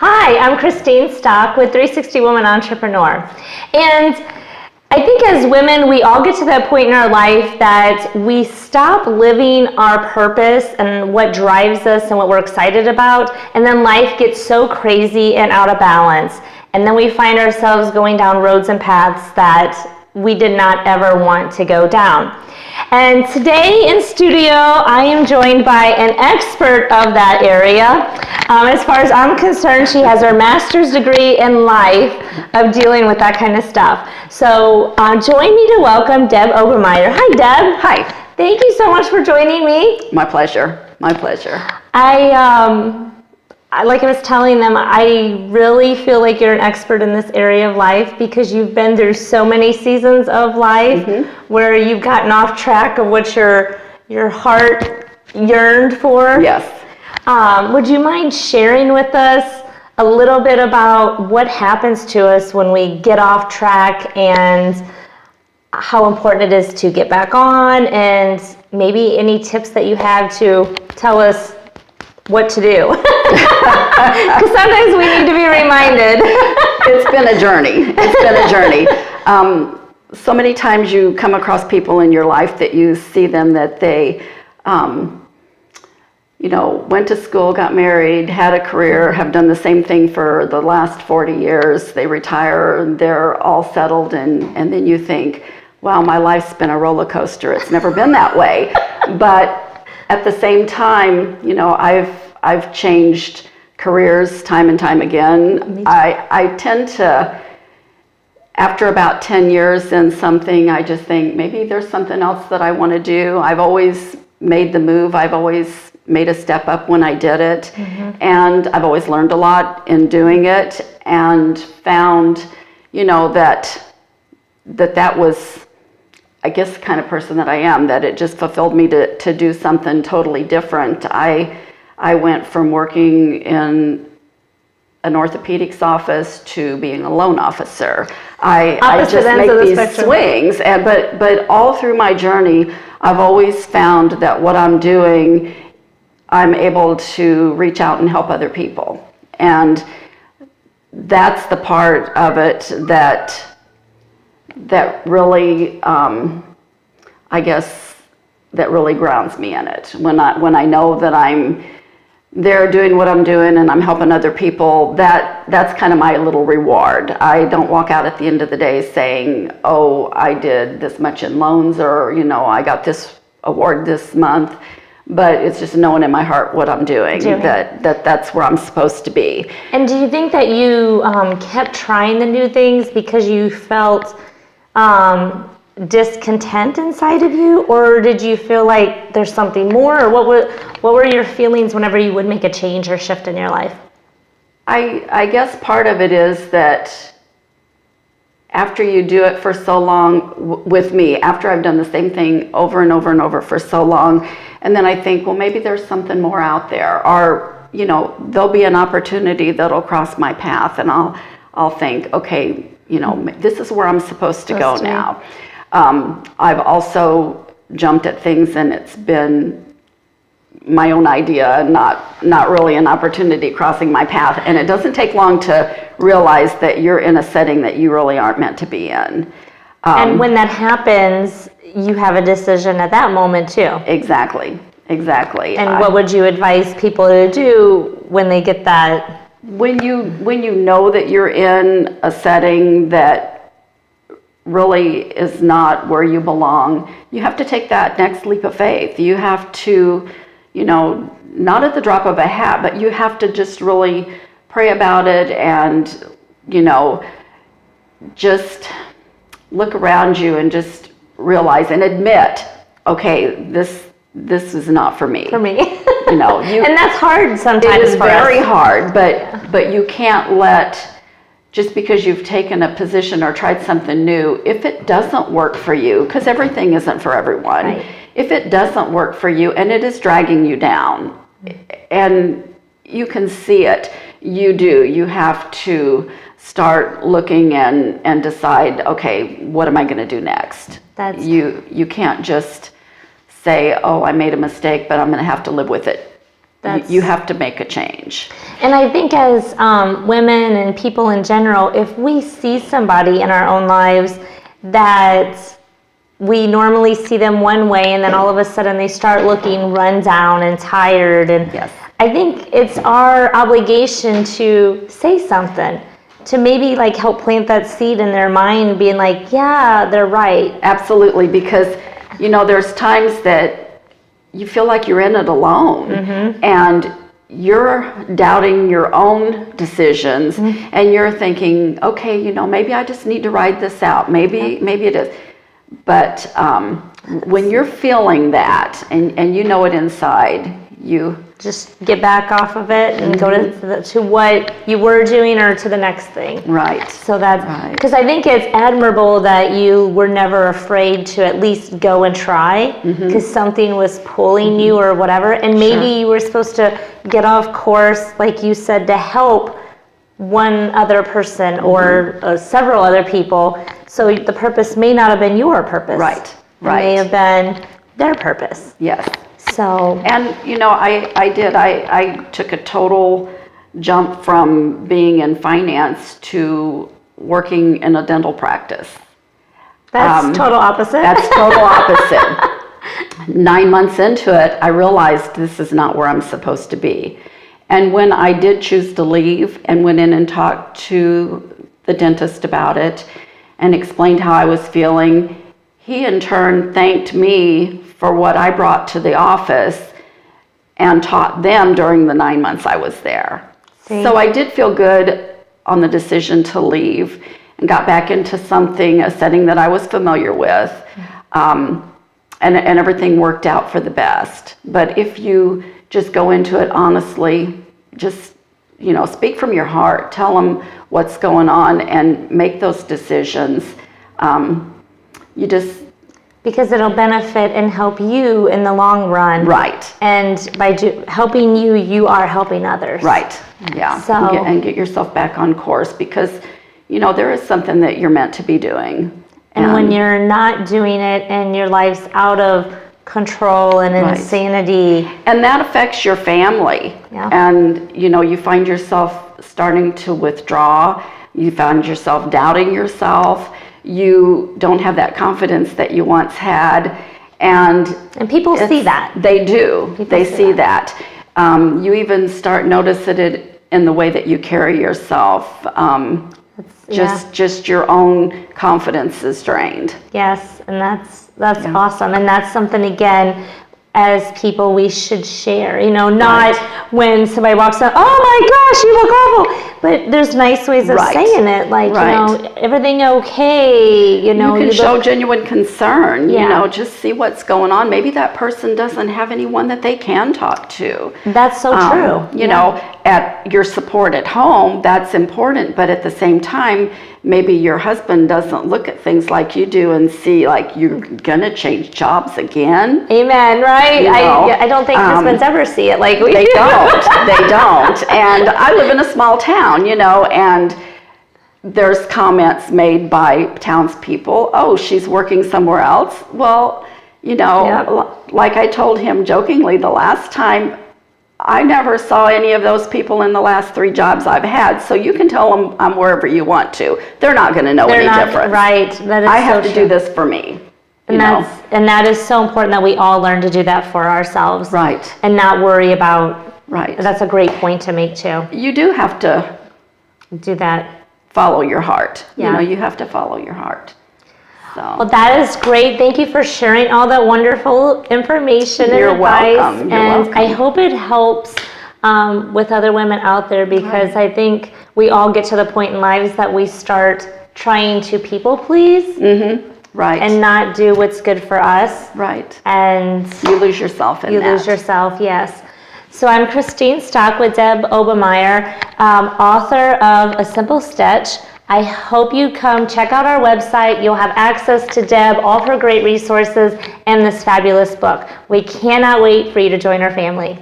Hi, I'm Christine Stock with 360 Woman Entrepreneur. And I think as women, we all get to that point in our life that we stop living our purpose and what drives us and what we're excited about, and then life gets so crazy and out of balance. And then we find ourselves going down roads and paths that we did not ever want to go down. And today in studio, I am joined by an expert of that area. As far as I'm concerned, she has her master's degree in life of dealing with that kind of stuff. So join me to welcome Deb Obermeyer. Hi, Deb. Hi. Thank you so much for joining me. My pleasure. My pleasure. Like I was telling them, I really feel like you're an expert in this area of life because you've been through so many seasons of life where you've gotten off track of what your heart yearned for. Yes. Would you mind sharing with us a little bit about what happens to us when we get off track and how important it is to get back on, and maybe any tips that you have to tell us what to do? Because sometimes we need to be reminded. It's been a journey. It's been a journey. So many times you come across people in your life that you see them that they, went to school, got married, had a career, have done the same thing for the last 40 years. They retire, they're all settled, and then you think, wow, my life's been a roller coaster. It's never been that way. But at the same time, I've changed careers time and time again. I tend to, after about 10 years in something, I just think maybe there's something else that I want to do. I've always made the move. I've always made a step up when I did it. And I've always learned a lot in doing it, and found, that was, I guess, the kind of person that I am, that it just fulfilled me to do something totally different. I went from working in an orthopedics office to being a loan officer. I just make these swings, but all through my journey, I've always found that what I'm doing, I'm able to reach out and help other people. And that's the part of it that really, I guess, that really grounds me in it. When I know that I'm there doing what I'm doing and I'm helping other people, that's kind of my little reward. I don't walk out at the end of the day saying, oh, I did this much in loans, or, I got this award this month. But it's just knowing in my heart what I'm doing. That's where I'm supposed to be. And do you think that you kept trying the new things because you felt discontent inside of you, or did you feel like there's something more, or what were your feelings whenever you would make a change or shift in your life? I guess part of it is that after you do it for so long, with me, after I've done the same thing over and over and over for so long, and then I think, well, maybe there's something more out there, or there'll be an opportunity that'll cross my path, and I'll think, okay, this is where I'm supposed to go now. I've also jumped at things and it's been my own idea, not really an opportunity crossing my path. And it doesn't take long to realize that you're in a setting that you really aren't meant to be in. And when that happens, you have a decision at that moment too. Exactly. And what would you advise people to do when they get that? When you know that you're in a setting that really is not where you belong, you have to take that next leap of faith. You have to, not at the drop of a hat, but you have to just really pray about it and, just look around you and just realize and admit, okay, this is not for me. And that's hard sometimes. It is very hard, but you can't let, just because you've taken a position or tried something new, if it doesn't work for you, because everything isn't for everyone, right. If it doesn't work for you and it is dragging you down, and you can see it, you have to start looking and decide, okay, what am I going to do next? You can't just say, oh, I made a mistake, but I'm going to have to live with it you have to make a change. And I think as women and people in general, if we see somebody in our own lives that we normally see them one way and then all of a sudden they start looking run down and tired, and Yes. I think it's our obligation to say something, to maybe like help plant that seed in their mind, being like, yeah, they're right. Absolutely, because there's times that you feel like you're in it alone, and you're doubting your own decisions, and you're thinking, okay, maybe I just need to ride this out. Maybe it is. But when you're feeling that, and you know it inside, you just get back off of it and go to what you were doing or to the next thing. Right. So that's Right. because I think it's admirable that you were never afraid to at least go and try, because something was pulling you or whatever, and maybe you were supposed to get off course, like you said, to help one other person or several other people. So the purpose may not have been your purpose. Right. It may have been their purpose. Yes. So, And I took a total jump from being in finance to working in a dental practice. that's total opposite. That's total opposite. 9 months into it, I realized this is not where I'm supposed to be. And when I did choose to leave and went in and talked to the dentist about it and explained how I was feeling, he in turn thanked me for what I brought to the office and taught them during the 9 months I was there. See? So I did feel good on the decision to leave and got back into a setting that I was familiar with. And everything worked out for the best. But if you just go into it honestly, just, speak from your heart, tell them what's going on and make those decisions. Because it'll benefit and help you in the long run. Right. And by helping you, you are helping others. Right. Yeah. So- And get yourself back on course, because, there is something that you're meant to be doing. And when you're not doing it and your life's out of control and Right. insanity. And that affects your family. Yeah. And, you find yourself starting to withdraw. You find yourself doubting yourself. You don't have that confidence that you once had. And people see that. They do. They see that. You even start noticing it in the way that you carry yourself. Just your own confidence is drained. Yes, and that's awesome. And that's something, again, as people we should share. Not when somebody walks up, oh my gosh, you look awful. But there's nice ways of saying it, like, everything okay, You can show genuine concern, just see what's going on. Maybe that person doesn't have anyone that they can talk to. That's so true. At your support at home, that's important, but at the same time, maybe your husband doesn't look at things like you do and see like you're gonna change jobs again. Amen, right? I don't think husbands ever see it like we They do. don't. And I live in a small town, and there's comments made by townspeople, oh, she's working somewhere else. Well, like I told him jokingly the last time, I never saw any of those people in the last 3 jobs I've had, so you can tell them I'm wherever you want to. They're not going to know any difference. Right. That is I have so to true. do this for me. And that is so important that we all learn to do that for ourselves. Right. And not worry about. Right. That's a great point to make too. You do have to Do that. follow your heart. Yeah. You have to follow your heart. Well, that is great. Thank you for sharing all that wonderful information and You're advice. welcome. You're and welcome. I hope it helps with other women out there, because I think we all get to the point in lives that we start trying to people please Right. and not do what's good for us. Right. And You lose yourself in you that. lose yourself, yes. So I'm Christine Stock with Deb Obermeyer, author of A Simple Stitch. I hope you come check out our website. You'll have access to Deb, all of her great resources, and this fabulous book. We cannot wait for you to join our family.